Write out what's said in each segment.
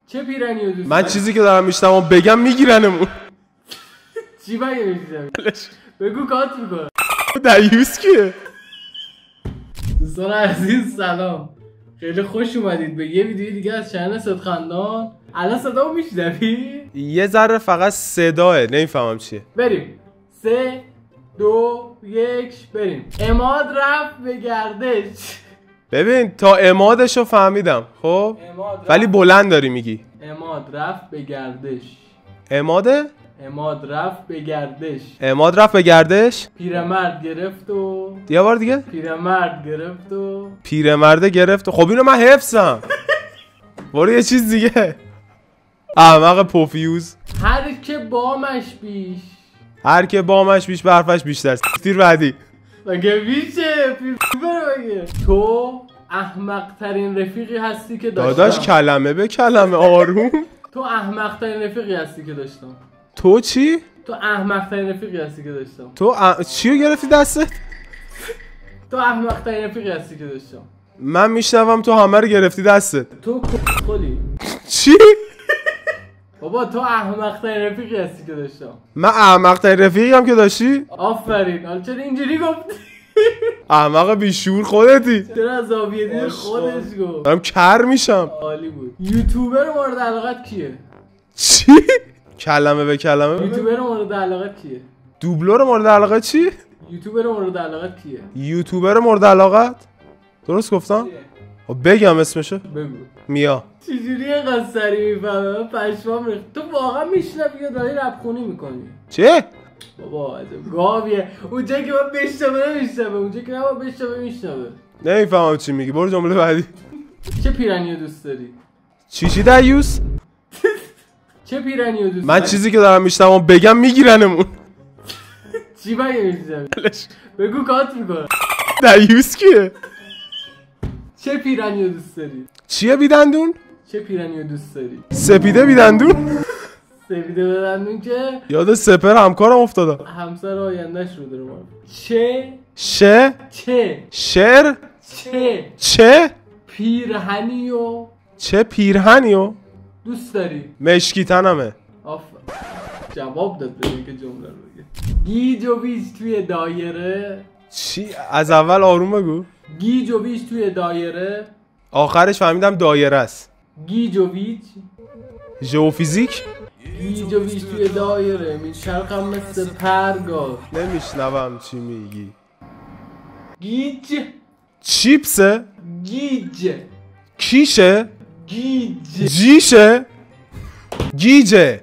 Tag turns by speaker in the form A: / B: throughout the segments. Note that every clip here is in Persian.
A: چه پیرنی رو دوست
B: من چیزی که دارم میشتم بگم میگیرنمون.
A: چی بگه میشتم؟ بگو کات میکنم.
B: دیوس کیه؟
A: دوستان عزیز سلام، خیلی خوش اومدید به یه ویدیو دیگه از چنل صدخندان. الان صدامو میشنوی؟
B: یه ذره فقط صداه، نمیفهمم چیه.
A: بریم 3 2 1 بریم. عماد رفت به گردش.
B: ببین تا عمادشو فهمیدم خب، ولی بلند داری میگی.
A: عماد رفت به گردش.
B: عماده؟
A: عماد رفت به گردش.
B: عماد رفت به گردش.
A: پیرمرد گرفت و
B: یه بار دیگه.
A: پیرمرد گرفت و
B: پیرمرده گرفت. خب اینو من حفظم. برو یه چیز دیگه. احمق پوفیوز.
A: هر که بامش بیش.
B: هر که بامش بیش برفش بیشتر. تیر بعدی.
A: مگه میشه؟ مگه تو احمق ترین رفیقی هستی که داشتم.
B: داداش کلمه به کلمه آروم.
A: تو احمق ترین رفیقی هستی که داشتم.
B: تو چی؟
A: تو احمق ترین رفیقی هستی که داشتم.
B: تو چیو گرفتی دستت؟
A: تو احمق ترین رفیقی هستی که داشتم.
B: من میشنوم تو همه رو گرفتی دستت.
A: تو کلی.
B: چی؟
A: بابا تو احمق ترین رفیقی هستی که داشتم.
B: من احمق ترین رفیقی هم که داشتی؟
A: آفرین. حالا چرا اینجوری گفتی؟
B: احمق بیشور خودتی.
A: چرا از زاویه دید خودش گفت؟
B: دارم کر میشم.
A: عالی بود. یوتیوبر مورد علاقت کیه؟
B: چی؟ کلمه به کلمه.
A: یوتیوبر مورد علاقت کیه؟
B: دوبلور مورد علاقه چی؟
A: یوتیوبر مورد علاقت کیه؟
B: یوتیوبر مورد علاقت؟ درست گفتم؟ بگم اسمشو؟
A: بگو.
B: میا.
A: چجوری اینقدر سریع میفهمه؟ پشمام ریخت. تو واقعا میشنوی یا داری رپخونی میکنی؟
B: چه؟
A: بابا عجب گاویه. اونجایی که باید بشنوه نمیشنوه، اونجایی که نباید بشنوه میشنوه.
B: نمیفهمم چی میگی. برو جمله بعدی.
A: چه پیرنی رو دوست داری؟
B: چی دیوس؟
A: چه پیرنی رو دوست
B: من
A: داری؟
B: چیزی که دارم میشتم بگم میگیرنمون.
A: چی بگه میشنوی؟ بگو کات میکنم.
B: دیوس کیه؟
A: چه پیرنی رو دوست داری؟
B: چیه بیدندون؟
A: چه پیرنی رو دوست داری؟
B: سپیده بیدندون؟
A: سپیده بدندون که
B: یاد سپر همکارم افتادم.
A: همسر آیندهش رو داره ما. چه
B: چه
A: پیرهنی و
B: چه پیرهنیو
A: دوست داری؟
B: مشکی تنمه.
A: جواب داد به اینکه جمله رو بگه. گیج و ویج توی دایره.
B: چی؟ از اول آروم بگو.
A: گیج و ویج توی دایره.
B: آخرش فهمیدم دایره است.
A: گیج و ویج.
B: ژئوفیزیک.
A: گیج و ویج توی دایره میچرخم مثل پرگار.
B: نمیشنوم چی میگی.
A: گیج.
B: چیپسه.
A: گیج.
B: کیشه.
A: گیج.
B: جیشه. گیجه.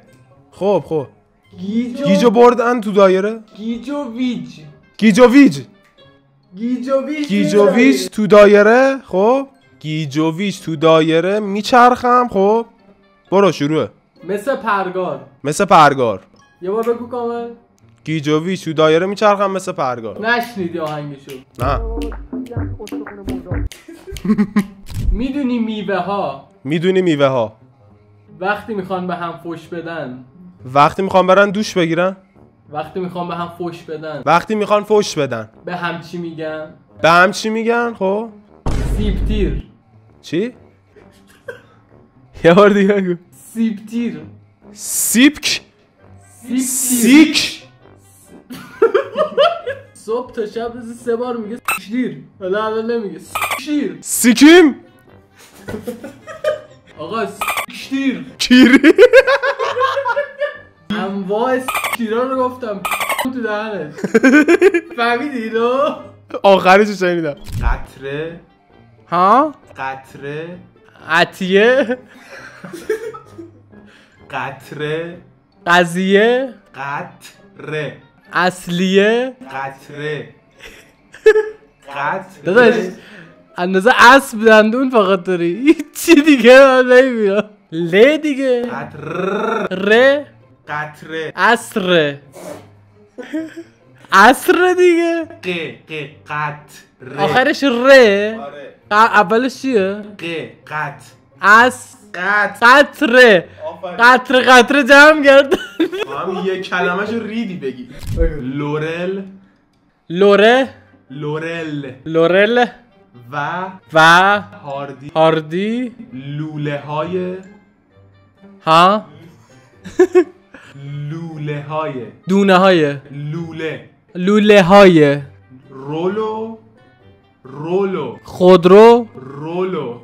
B: خب گیجو بردن تو دایره.
A: گیج و ویج.
B: گیجوویج
A: گیجوویج
B: تو دایره. خب گیجوویج تو دایره میچرخم. خب برو شروعه.
A: مثل پرگار. یه بار بگو کامل.
B: گیجوویج تو دایره میچرخم مثل پرگار.
A: نشنیدی آهنگشو؟
B: نه.
A: میدونی میوه ها وقتی میخوان به هم فوش بدن.
B: وقتی میخوان برن دوش بگیرن.
A: وقتی میخوان به هم فوش بدن.
B: وقتی میخوان فوش بدن.
A: به هم چی میگن؟
B: به هم چی میگن؟ خب
A: سیب تیر.
B: چی؟ یه بار دیگه بگو.
A: سیب تیر.
B: سیبک.
A: سیک. صبح تا شب روزی 3 بار میگه شیر. حالا نمیگه شیر.
B: سیکیم.
A: آقا شیر.
B: کیری.
A: انواع شیرا رو گفتم تو دهنت. فهمیدی اینو؟
B: آخرش شنیدم.
A: قطره.
B: ها؟
A: قطره.
B: عطیه.
A: قطره.
B: قضیه.
A: قطره.
B: اصلیه.
A: قطره.
B: داداش اندازه اسب دندون فقط داری. چی دیگه من نمیبینم. ل دیگه. ر.
A: قطره.
B: عصر. عصر دیگه.
A: قطره.
B: آخرش ر.
A: آره.
B: اولش چیه؟ قطره. قطره جمع گردن.
A: هم یه کلمه‌شو ریدی بگی. لورل.
B: لورل.
A: و
B: هاردی.
A: لوله های
B: ها
C: لوله های
B: دونه های
C: لوله
B: لوله های
C: رولو رولو
B: خودرو
C: رولو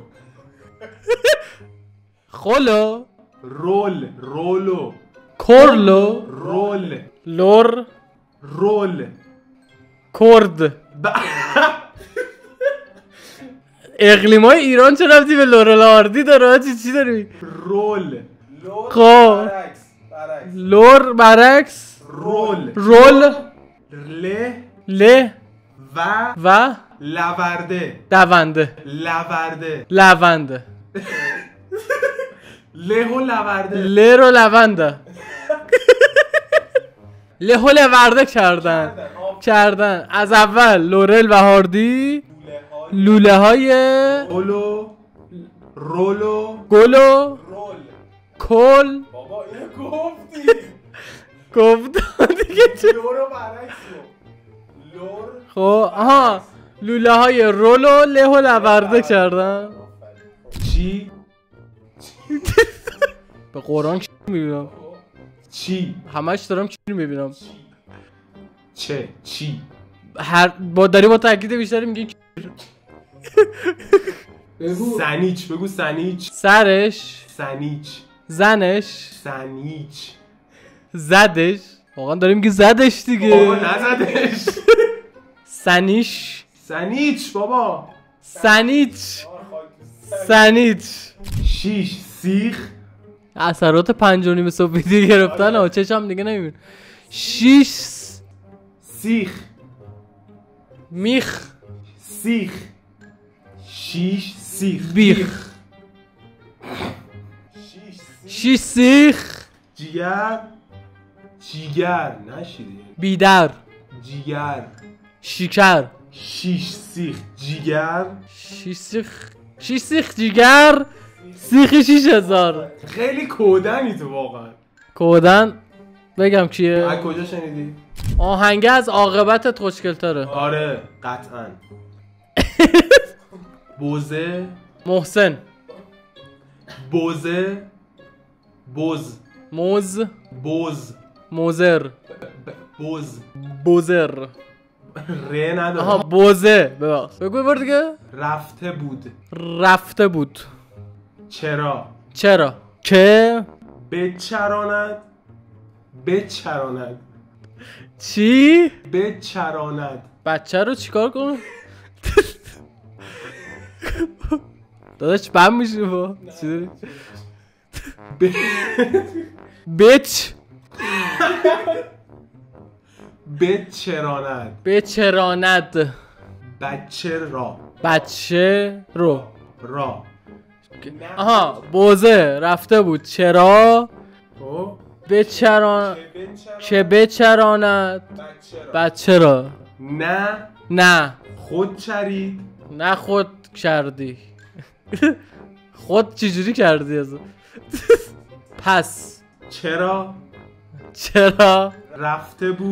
B: خلو
C: رول رولو
B: کرلو
C: رول
B: لور
C: رول
B: کرد اقلیمای ایران چه رفتی به لورلاردی داره؟ چی داری؟
C: رول
B: خب لور برعکس
C: رول
B: رول
C: ل
B: و
C: لورده
B: دونده
C: لورده
B: لونده
C: له و لورده
B: له رو لونده له و لورده کردن از اول لورل و هاردی لوله های
C: رولو رولو
B: گلو کل
C: بابا اینو
B: گفت دیگه چه
C: لورو برعکس لور
B: خب آها لوله های رولو له و لورده کردن
C: چی
B: به قرآن چی میبینم
C: چی
B: همش دارم چی میبینم
C: چه چی
B: با تاکید بیشتری میگی
A: بگو
C: سنیچ بگو سنیچ
B: سرش
C: سنیچ
B: زنش
C: سنیچ
B: زدش واقعا داریم میگی زدش
C: بابا
B: دیگه
C: نزدش
B: سنیش
C: سنیچ بابا
B: سنیچ
C: شیش سیخ
B: اثرات 5:30 صبح ویدیو گرفتن ها چشم دیگه نمیبین 6
C: سیخ
B: میخ
C: سیخ شیش سیخ
B: بیخ 6 سیخ
C: جیگر جیگر نشیدی
B: بیدر
C: جیگر
B: شکر
C: شیش سیخ جیگر
B: 6 سیخ جیگر سیخ 6000
C: خیلی کودنی تو واقعا
B: کودن بگم کیه
C: از کجا شنیدی؟
B: آهنگه از عاقبتت خوشگل‌تره
C: آره قطعا بوزه
B: محسن
C: بوزه بوز
B: موز
C: بوز
B: موزر
C: بوز
B: بوزر
C: ره نداره
B: آها بوزه ببخش بگو بار دیگه
C: رفته بود
B: رفته بود
C: چرا
B: که
C: بچراند
B: چی
C: بچراند
B: بچه رو چیکار کنم داداش بم میشه با چی داری بچ
C: بچراند
B: بچراند بچه رو
C: را
B: آها بوزه رفته بود چرا
C: خب
B: که بچراند بچه را نه
C: خود چرید
B: نه خود کردی خود چجوری کردی از پس چرا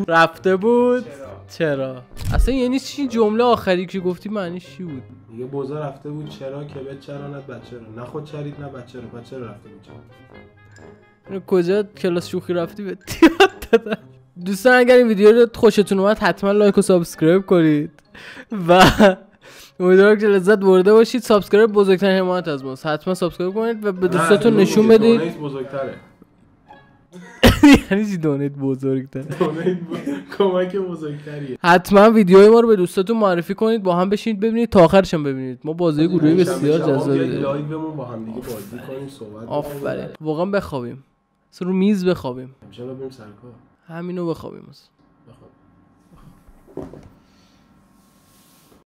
B: رفته بود چرا اصلا یعنی چی جمله آخری که گفتی معنیش چی بود
C: میگه بوزه رفته بود چرا که بچراند بچه را نه خود چرید نه بچه را بچه را رفته بود چرا
B: اینو کجا کلاس شوخی رفتی به یاد دادم دوستان اگر این ویدیو رو خوشتون اومد حتما لایک و سابسکرایب کنید و امیدوارم که لذت برده باشید. سابسکرایب بزرگترین حمایت از ماست. حتما سابسکرایب کنید و به دوستاتون نشون بدید.
C: دونیت بزرگتره.
B: یعنی چی دونیت بزرگتره؟
C: کمک بزرگتریه.
B: حتما ویدیوهای ما رو به دوستاتون معرفی کنید، با هم بشینید ببینید تا آخرش هم ببینید. ما بازی گروهی بسیار جذابی داریم.
C: لایومون با هم دیگه بازی کنیم، صحبت کنیم.
B: آفرین. واقعا بخوابیم. اصلا رو میز بخوابیم.
C: امشب بریم سر کار.
B: همینو بخوابیم.
C: بخواب.